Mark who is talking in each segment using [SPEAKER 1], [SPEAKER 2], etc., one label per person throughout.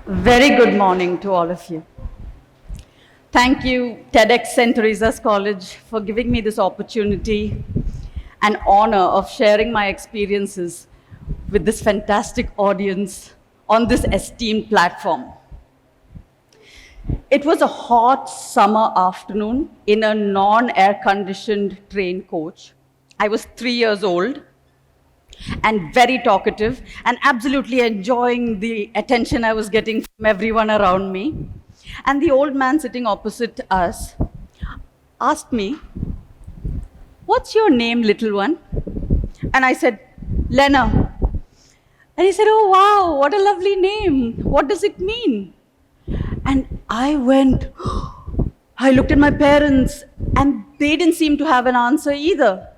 [SPEAKER 1] Very good morning to all of you. Thank you, TEDxStTeresasCollege, for giving me this opportunity and honor of sharing my experiences with this fantastic audience on this esteemed platform. It was a hot summer afternoon in a non-air conditioned train coach. I was 3 years old and very talkative and absolutely enjoying the attention I was getting from everyone around me. And the old man sitting opposite us asked me, "What's your name, little one?" And I said, "Lena." And he said, "Oh, wow, what a lovely name. What does it mean?" And I went, I looked at my parents, and they didn't seem to have an answer either.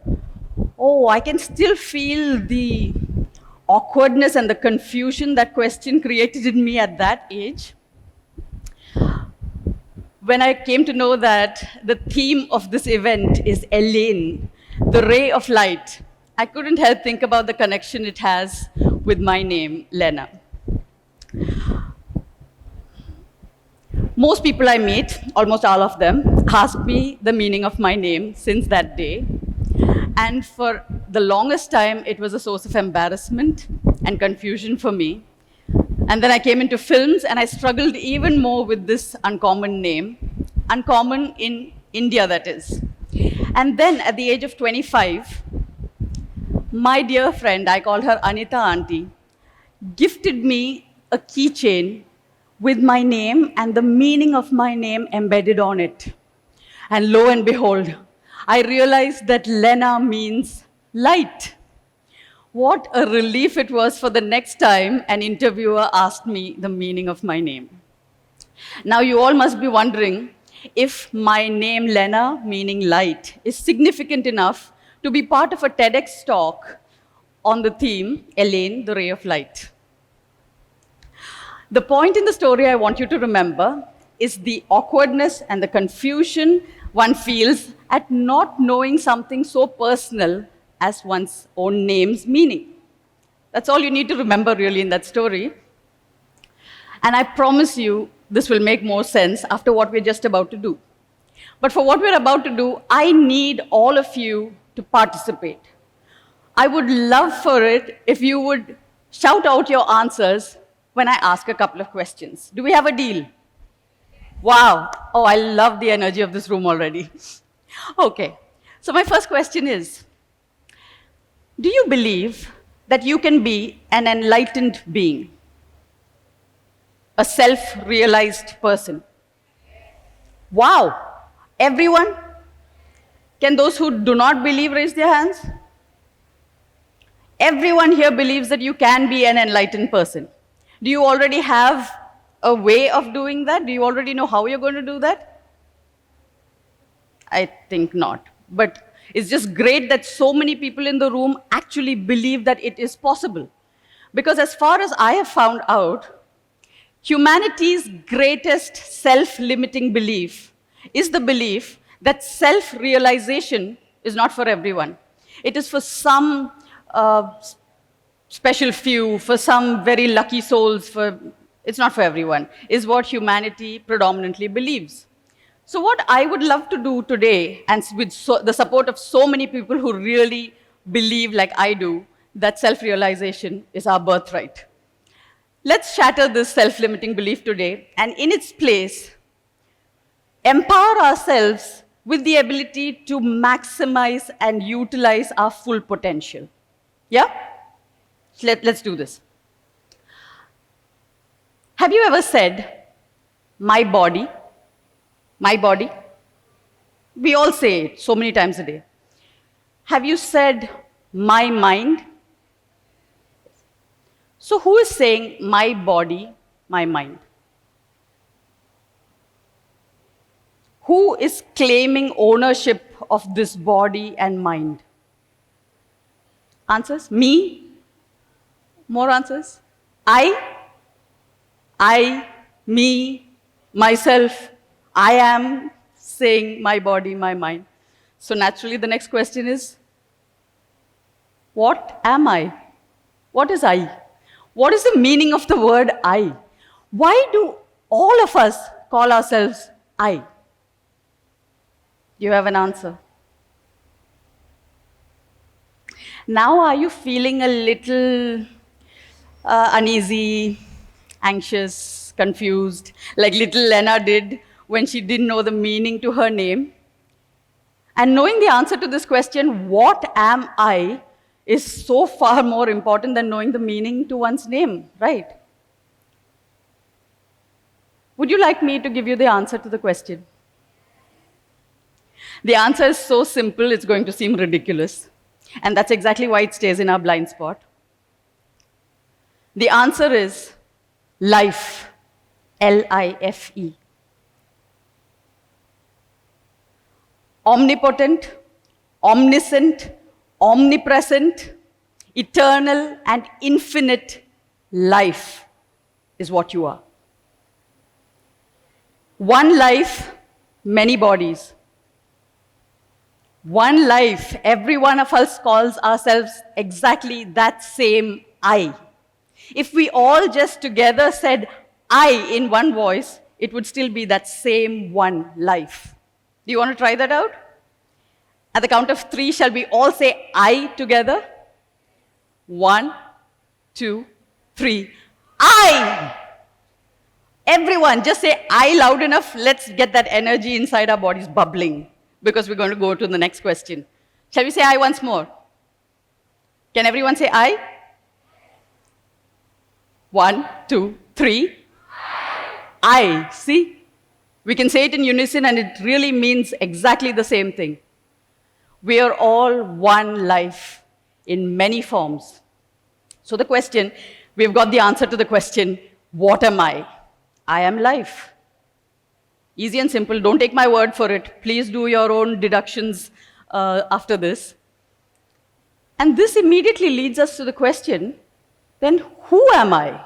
[SPEAKER 1] Oh, I can still feel the awkwardness and the confusion that question created in me at that age. When I came to know that the theme of this event is Elaine, the ray of light, I couldn't help think about the connection it has with my name, Lena. Most people I meet, almost all of them, ask me the meaning of my name since that day. And for the longest time, it was a source of embarrassment and confusion for me. And then I came into films, and I struggled even more with this uncommon name, uncommon in India, that is. And then at the age of 25, my dear friend, I call her Anita Auntie, gifted me a keychain with my name and the meaning of my name embedded on it. And lo and behold, I realized that Lena means light. What a relief it was for the next time an interviewer asked me the meaning of my name. Now, you all must be wondering if my name, Lena, meaning light, is significant enough to be part of a TEDx talk on the theme, Elaine, the ray of light. The point in the story I want you to remember is the awkwardness and the confusion one feels at not knowing something so personal as one's own name's meaning. That's all you need to remember, really, in that story. And I promise you, this will make more sense after what we're just about to do. But for what we're about to do, I need all of you to participate. I would love for it if you would shout out your answers when I ask a couple of questions. Do we have a deal? Wow. Oh, I love the energy of this room already. Okay. So my first question is, do you believe that you can be an enlightened being, a self-realized person? Wow. Everyone? Can those who do not believe raise their hands? Everyone here believes that you can be an enlightened person. Do you already have a way of doing that? Do you already know how you're going to do that? I think not. But it's just great that so many people in the room actually believe that it is possible. Because as far as I have found out, humanity's greatest self-limiting belief is the belief that self-realization is not for everyone. It is for some special few, for some very lucky souls, it's not for everyone, is what humanity predominantly believes. So what I would love to do today, and with the support of so many people who really believe like I do, that self-realization is our birthright. Let's shatter this self-limiting belief today, and in its place, empower ourselves with the ability to maximize and utilize our full potential. Yeah? Let's do this. Have you ever said, "my body"? My body? We all say it so many times a day. Have you said, "my mind"? So who is saying, "my body, my mind"? Who is claiming ownership of this body and mind? Answers? Me? More answers? I, me, myself. I am saying my body, my mind. So naturally, the next question is, what am I? What is I? What is the meaning of the word I? Why do all of us call ourselves I? Do you have an answer? Now, are you feeling a little uneasy, anxious, confused, like little Lenaa did when she didn't know the meaning to her name? And knowing the answer to this question, what am I, is so far more important than knowing the meaning to one's name, right? Would you like me to give you the answer to the question? The answer is so simple, it's going to seem ridiculous. And that's exactly why it stays in our blind spot. The answer is life, L-I-F-E. Omnipotent, omniscient, omnipresent, eternal, and infinite life is what you are. One life, many bodies. One life, every one of us calls ourselves exactly that same I. If we all just together said I in one voice, it would still be that same one life. Do you want to try that out? At the count of 3, shall we all say I together? 1, 2, 3. I! Everyone, just say I loud enough. Let's get that energy inside our bodies bubbling, because we're going to go to the next question. Shall we say I once more? Can everyone say I? 1, 2, 3. I. See? We can say it in unison and it really means exactly the same thing. We are all one life in many forms. So the question, we've got the answer to the question, what am I? I am life. Easy and simple. Don't take my word for it. Please do your own deductions after this. And this immediately leads us to the question, then who am I?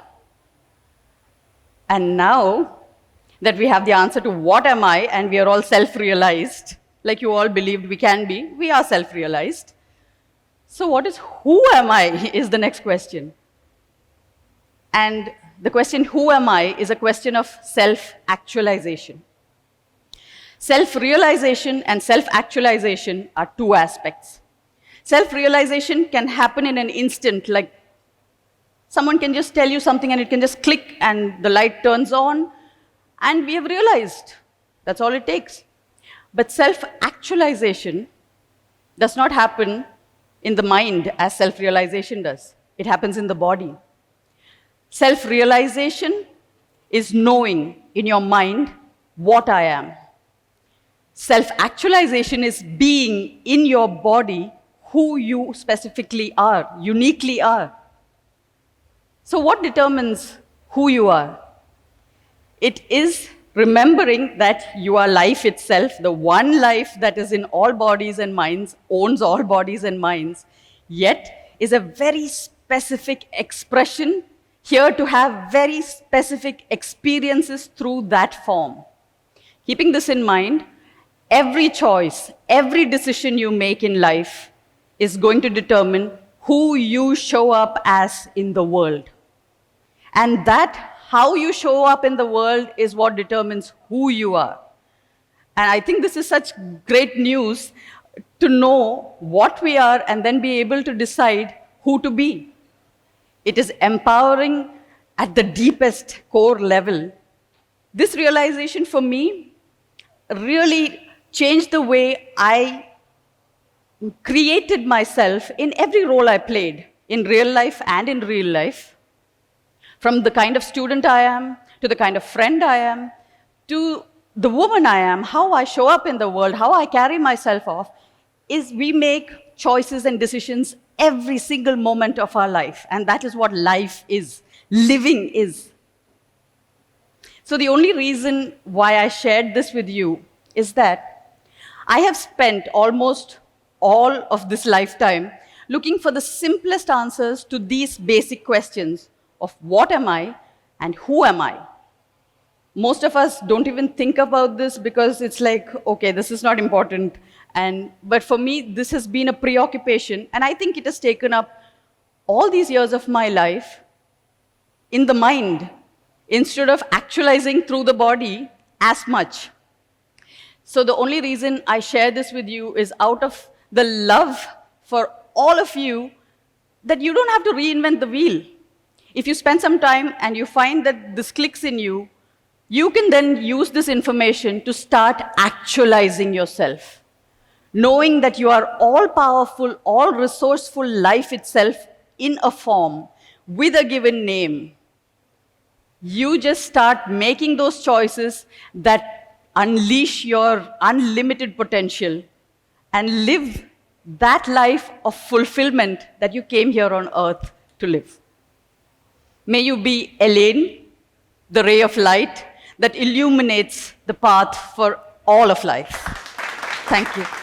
[SPEAKER 1] And now that we have the answer to what am I, and we are all self-realized, like you all believed we can be, we are self-realized. So what is who am I is the next question. And the question who am I is a question of self-actualization. Self-realization and self-actualization are two aspects. Self-realization can happen in an instant, like someone can just tell you something and it can just click and the light turns on and we have realized. That's all it takes. But self-actualization does not happen in the mind as self-realization does. It happens in the body. Self-realization is knowing in your mind what I am. Self-actualization is being in your body who you specifically are, uniquely are. So what determines who you are? It is remembering that you are life itself, the one life that is in all bodies and minds, owns all bodies and minds, yet is a very specific expression here to have very specific experiences through that form. Keeping this in mind, every choice, every decision you make in life is going to determine who you show up as in the world. And that how you show up in the world is what determines who you are. And I think this is such great news to know what we are and then be able to decide who to be. It is empowering at the deepest core level. This realization for me really changed the way I created myself in every role I played, in real life and in real life. From the kind of student I am, to the kind of friend I am, to the woman I am, how I show up in the world, how I carry myself off, is we make choices and decisions every single moment of our life. And that is what life is, living is. So the only reason why I shared this with you is that I have spent almost all of this lifetime looking for the simplest answers to these basic questions of what am I and who am I. Most of us don't even think about this because it's like, okay, this is not important. But for me, this has been a preoccupation, and I think it has taken up all these years of my life in the mind. instead of actualizing through the body as much. So the only reason I share this with you is out of the love for all of you, that you don't have to reinvent the wheel. If you spend some time and you find that this clicks in you, you can then use this information to start actualizing yourself. Knowing that you are all powerful, all resourceful life itself in a form with a given name. You just start making those choices that unleash your unlimited potential and live that life of fulfillment that you came here on earth to live. May you be Elaine, the ray of light that illuminates the path for all of life. Thank you.